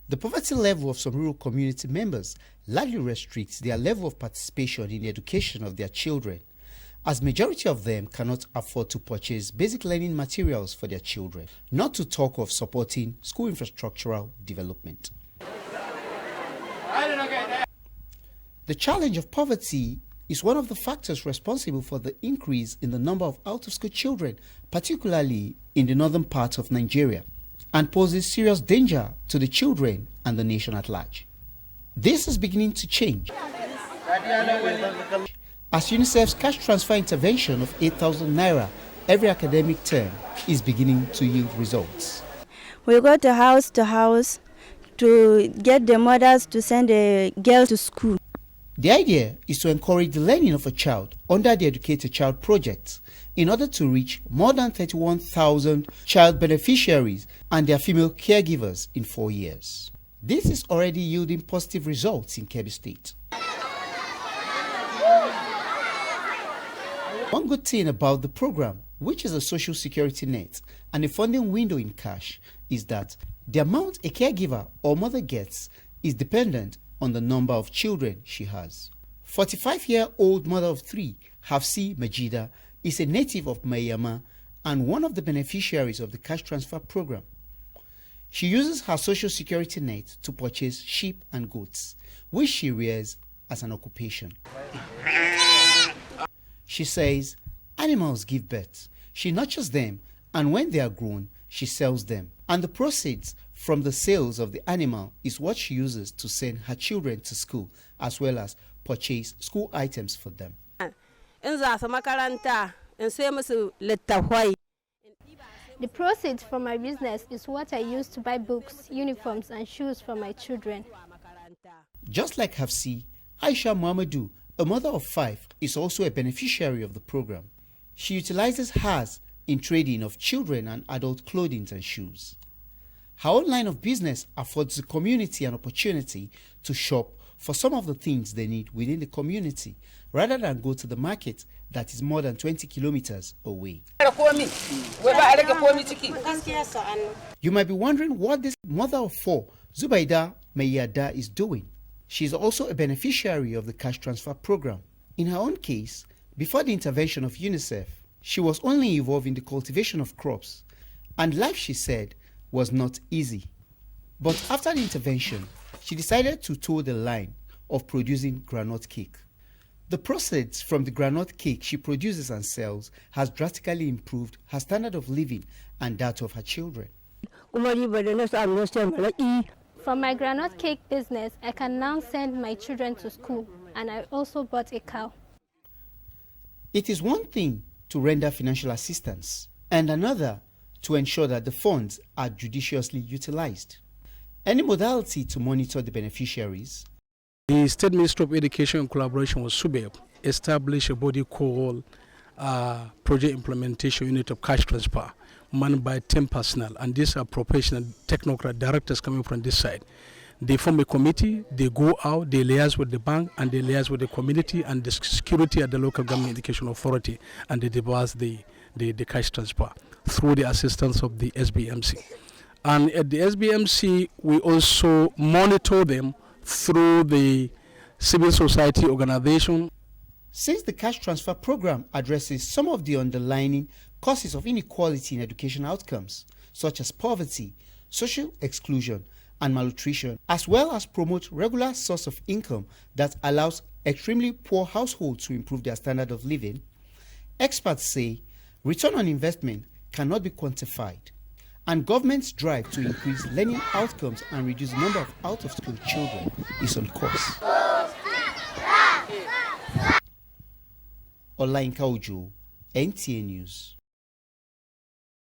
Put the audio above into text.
The poverty level of some rural community members largely restricts their level of participation in the education of their children, as majority of them cannot afford to purchase basic learning materials for their children, not to talk of supporting school infrastructural development. The challenge of poverty is one of the factors responsible for the increase in the number of out-of-school children, particularly in the northern part of Nigeria, and poses serious danger to the children and the nation at large. This is beginning to change, as UNICEF'S cash transfer intervention of 8,000 naira every academic term is beginning to yield results. We go to house to get the mothers to send the girls to school. The idea is to encourage the learning of a child under the Educate a Child project in order to reach more than 31,000 child beneficiaries and their female caregivers in 4 years. This is already yielding positive results in Kebbi State. One good thing about the program, which is a social security net and a funding window in cash, is that the amount a caregiver or mother gets is dependent on the number of children she has. 45-year-old mother of 3, Hafsi Majida, is a native of MAIYAMA and one of the beneficiaries of the cash transfer program. She uses her social security net to purchase sheep and goats, which she rears as an occupation. She says animals give birth. She nurtures them, and when they are grown, she sells them. And the proceeds from the sales of the animal is what she uses to send her children to school, as well as purchase school items for them. The proceeds from my business is what I use to buy books, uniforms, and shoes for my children. Just like Hafsi, Aisha Muhammadu, a mother of 5, is also a beneficiary of the program. She utilizes hers in trading of children and adult clothing and shoes. Her own line of business affords the community an opportunity to shop for some of the things they need within the community, rather than go to the market that is more than 20 kilometers away. You might be wondering what this mother of 4, Zubaida Mayyada, is doing. She is also a beneficiary of the cash transfer program. In her own case, before the intervention of UNICEF, she was only involved in the cultivation of crops, and life, she said, was not easy. But after the intervention, she decided to toe the line of producing groundnut cake. The proceeds from the groundnut cake she produces and sells has drastically improved her standard of living and that of her children. From my groundnut cake business, I can now send my children to school, and I also bought a cow. It is one thing to render financial assistance, and another to ensure that the funds are judiciously utilized. Any modality to monitor the beneficiaries? The State Ministry of Education in collaboration with SUBEB established a body called Project Implementation Unit of Cash Transfer, manned by 10 personnel, and these are professional technocrat directors coming from this side. They form a committee, they go out, they liaise with the bank, and they liaise with the community and the security at the local government education authority, and they devise the cash transfer through the assistance of the SBMC. And at the SBMC, we also monitor them through the civil society organization. Since the cash transfer program addresses some of the underlying causes of inequality in education outcomes, such as poverty, social exclusion, and malnutrition, as well as promote regular source of income that allows extremely poor households to improve their standard of living, experts say return on investment cannot be quantified, and government's drive to increase learning outcomes and reduce the number of out-of-school children is on course. Olayinka Ojo, NTA News.